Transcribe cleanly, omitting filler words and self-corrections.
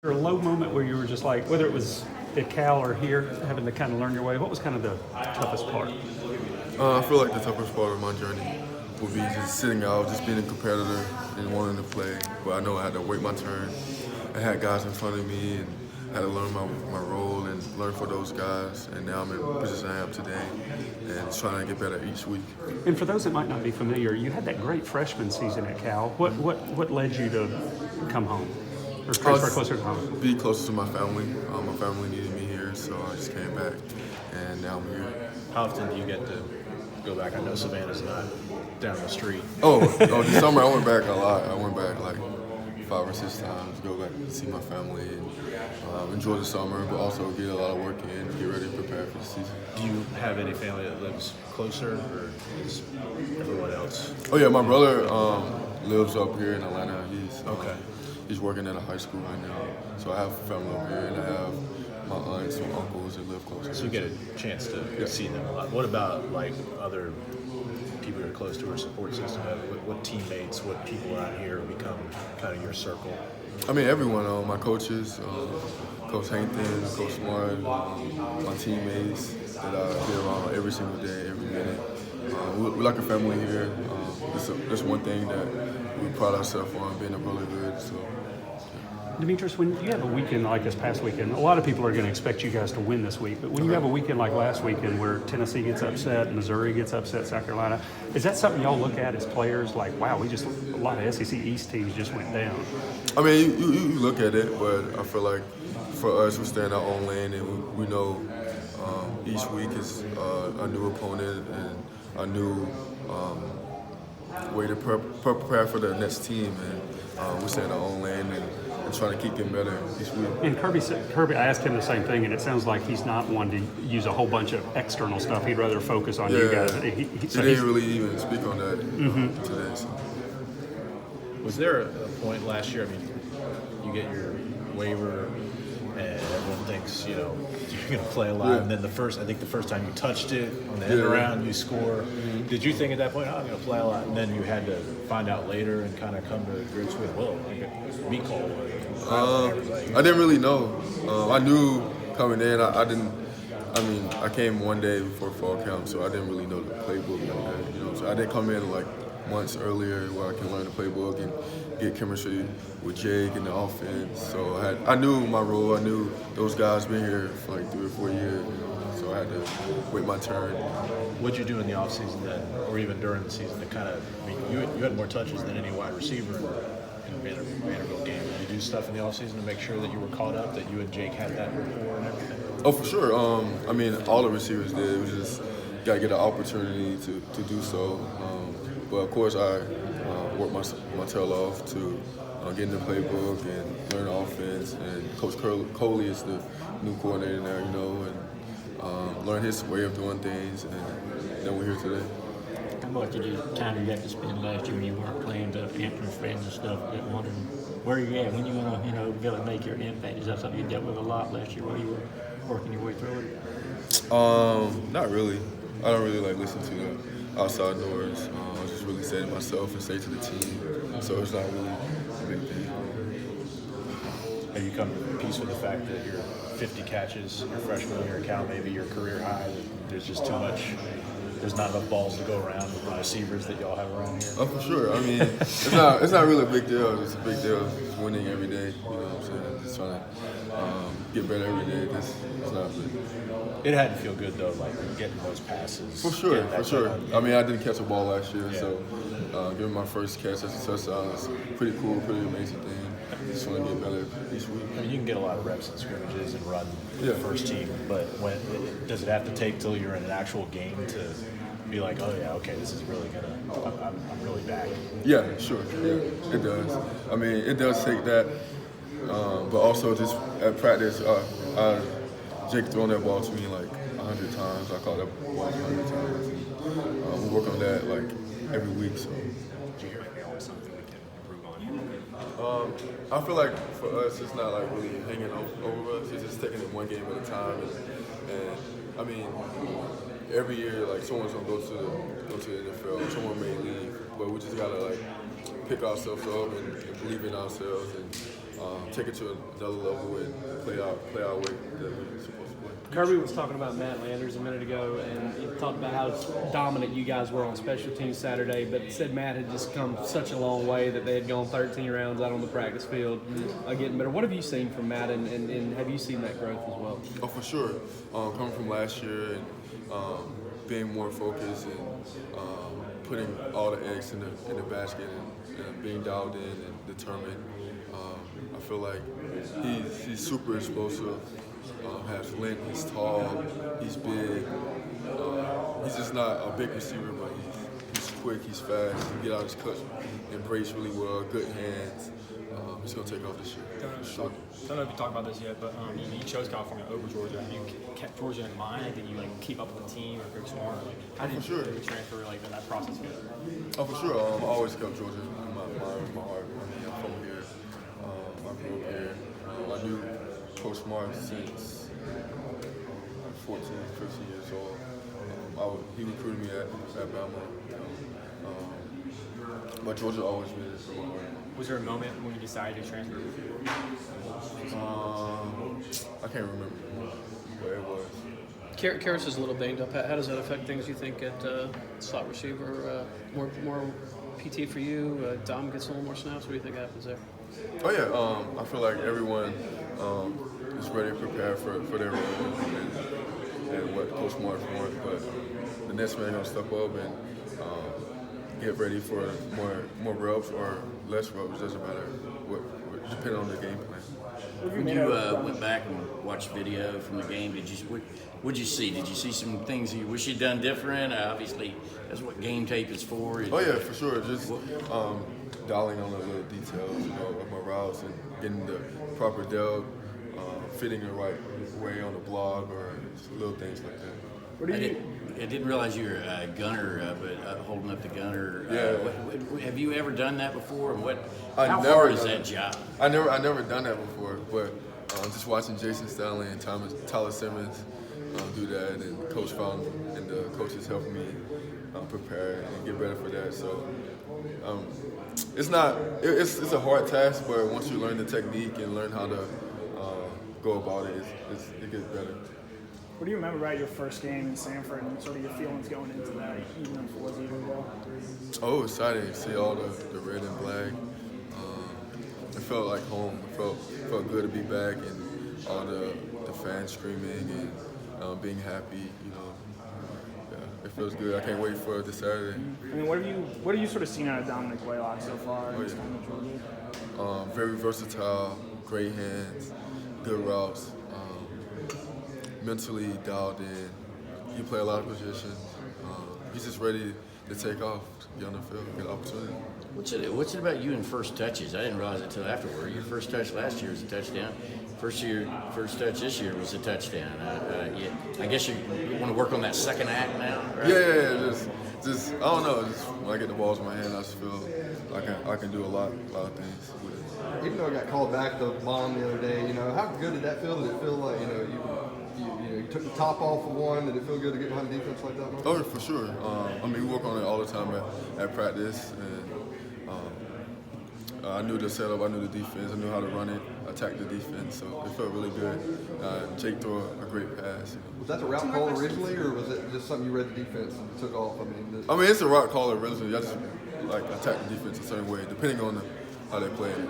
there a low moment where you were just like, whether it was at Cal or here, having to kind of learn your way? What was kind of the toughest part? I feel like the toughest part of my journey would be just sitting out, just being a competitor and wanting to play. But I know I had to wait my turn. I had guys in front of me and had to learn my role and learn for those guys. And now I'm in the position I am today and trying to get better each week. And for those that might not be familiar, you had that great freshman season at Cal. What led you to come home or transfer closer to home? Be closer to my family. My family needed me here, so I just came back, and now I'm here. How often do you get to go back? I know Savannah's not down the street. This summer I went back a lot. I went back like 5 or 6 times, go back to see my family and enjoy the summer, but also get a lot of work in, get ready to prepare for the season. Do you have any family that lives closer, or is everyone else? Oh yeah, my brother lives up here in Atlanta. He's working at a high school right now, so I have family up here, and I have my aunts and uncles that live closer. So you get a chance to see them a lot. What about like other people you're close to or support system? What teammates, what people around here become kind of your circle? I mean, everyone, my coaches, Coach Hankton, Coach Smart, my teammates that I be around every single day, every minute. We're like a family here. That's one thing that we pride ourselves on, being a brotherhood. So. Demetris, when you have a weekend like this past weekend, a lot of people are going to expect you guys to win this week. But when you have a weekend like last weekend where Tennessee gets upset, Missouri gets upset, South Carolina, is that something y'all look at as players like, wow, a lot of SEC East teams just went down? I mean, you look at it, but I feel like for us, we stay in our own lane, and we know each week is a new opponent and a new way to prepare for the next team. And we stay in our own lane and trying to keep getting better each week. And Kirby, I asked him the same thing, and it sounds like he's not one to use a whole bunch of external stuff. He'd rather focus on you guys. He didn't really even speak on that today. So. Was there a point last year, I mean, you get your waiver and everyone thinks, you're going to play a lot, and then the first time you touched it on the end around, you score. Did you think at that point, I'm going to play a lot, and then you had to find out later and kind of come to grips with, I call I didn't really know. I knew coming in. I came one day before fall camp, so I didn't really know the playbook like that. So I didn't come in like months earlier where I can learn the playbook and get chemistry with Jake and the offense. So I knew my role. I knew those guys been here for like 3 or 4 years. So I had to wait my turn. What'd you do in the offseason then, or even during the season to kind of, you had more touches than any wide receiver in the Vanderbilt game. Did you do stuff in the offseason to make sure that you were caught up, that you and Jake had that rapport and everything? Oh, for sure. All the receivers did. We just got to get an opportunity to do so. But of course, I worked my tail off to get in the playbook and learn the offense. And Coach Coley is the new coordinator there, and learn his way of doing things. And then we're here today. How much did you time you got to spend last year when you weren't playing, the answering friends and stuff, wondering where you're at, when you're going to, really make your impact? Is that something you dealt with a lot last year while you were working your way through it? Not really. I don't really listen to the outside noise. I just really say to myself and say to the team. So it's not really a big thing. Have you come to peace with the fact that you're 50 catches your freshman year at Cal, maybe your career high, that there's just too much, there's not enough balls to go around with the receivers that y'all have around here? Oh, for sure. I mean, it's not really a big deal. It's a big deal. It's winning every day. You know what I'm saying? Just trying to get better every day. It's not big. It had to feel good though, like getting those passes. For sure. I mean, I didn't catch a ball last year, so getting my first catch as a touchdown is pretty cool, pretty amazing thing. Just want to get better each week. I mean, you can get a lot of reps in scrimmages and run the first team, but does it have to take till you're in an actual game to be like, oh yeah, okay, this is really I'm really back? Yeah, sure. Yeah, it does. I mean, it does take that, but also just at practice, Jake throwing that ball to me like 100 times. I caught that ball 100 times. And, we work on that like every week. So. Did you hear maybe something we can improve on? I feel like for us, it's not like really hanging over us. It's just taking it one game at a time. And I mean, every year, like someone's gonna go to the NFL. Someone may leave, but we just gotta like pick ourselves up and believe in ourselves and take it to another level and play our way that we're supposed to play. Kirby was talking about Matt Landers a minute ago, and he talked about how dominant you guys were on special teams Saturday, but said Matt had just come such a long way that they had gone 13 rounds out on the practice field, getting better. What have you seen from Matt, and have you seen that growth as well? Oh, for sure. Coming from last year and being more focused and putting all the eggs in the basket and being dialed in and determined. I feel like he's super explosive. Has length, he's tall, he's big. He's just not a big receiver, but he's quick, he's fast, he get out his cuts, embrace really well, good hands. He's gonna take off this year. Sure. Don't know if you talked about this yet, but you chose California over Georgia. Have you kept Georgia in mind? Did you keep up with the team or Coach Smart? How did you transfer that process go? Oh, for sure. I always kept Georgia in my mind, my heart. I mean, I'm from here. I grew up here. I knew Coach Smart since 14, 15 years old. He recruited me at Bama. But Georgia always been in my heart. Was there a moment when you decided to transfer? I can't remember where it was. Karras is a little banged up. How does that affect things, you think, at slot receiver? More PT for you? Dom gets a little more snaps. What do you think happens there? Oh, yeah. I feel like everyone is ready to prepare for their role and what Coach Smart wants. But the next man going to step up and get ready for more reps or less reps. Doesn't matter. Depending on the game plan. When you went back and watched video from the game, what'd you see? Did you see some things you wish you'd done different? Obviously, that's what game tape is for. Oh yeah, for sure. Just dialing on the little details, of my routes and getting the proper depth, fitting the right way on the block, or just little things like that. I didn't realize you were a gunner, but holding up the gunner. Yeah. Have you ever done that before? And how never hard is done that it. job? I never done that before, but just watching Jason Stanley and Tyler Simmons do that, and Coach Fountain and the coaches helping me prepare and get ready for that. So it's a hard task, but once you learn the technique and learn how to go about it, it gets better. What do you remember about your first game in Sanford and sort of your feelings going into that, even if it was a year ago? Oh, exciting to see all the red and black. It felt like home. It felt good to be back, and all the fans screaming and being happy. Yeah, it feels good. I can't wait for this Saturday. I mean, what have you sort of seen out of Dominic Blaylock so far in his time at Georgia? Very versatile, great hands, good routes. Mentally dialed in. He play a lot of positions. He's just ready to take off, get on the field, get an opportunity. What's it about you and first touches? I didn't realize it until afterward. Your first touch last year was a touchdown. First touch this year was a touchdown. I guess you want to work on that second act now, right? Yeah. Just I don't know. Just when I get the balls in my hand, I just feel I can do a lot of things with it. Even though I got called back the bomb the other day, how good did that feel? Did it feel like you took the top off of one? Did it feel good to get behind defense like that? Oh, for sure. We work on it all the time at practice, and I knew the setup, I knew the defense, I knew how to run it, attack the defense, so it felt really good. Jake threw a great pass. Was that the route call originally, or was it just something you read the defense and took off? It's a route call originally. I just attack the defense a certain way, depending on how they play it.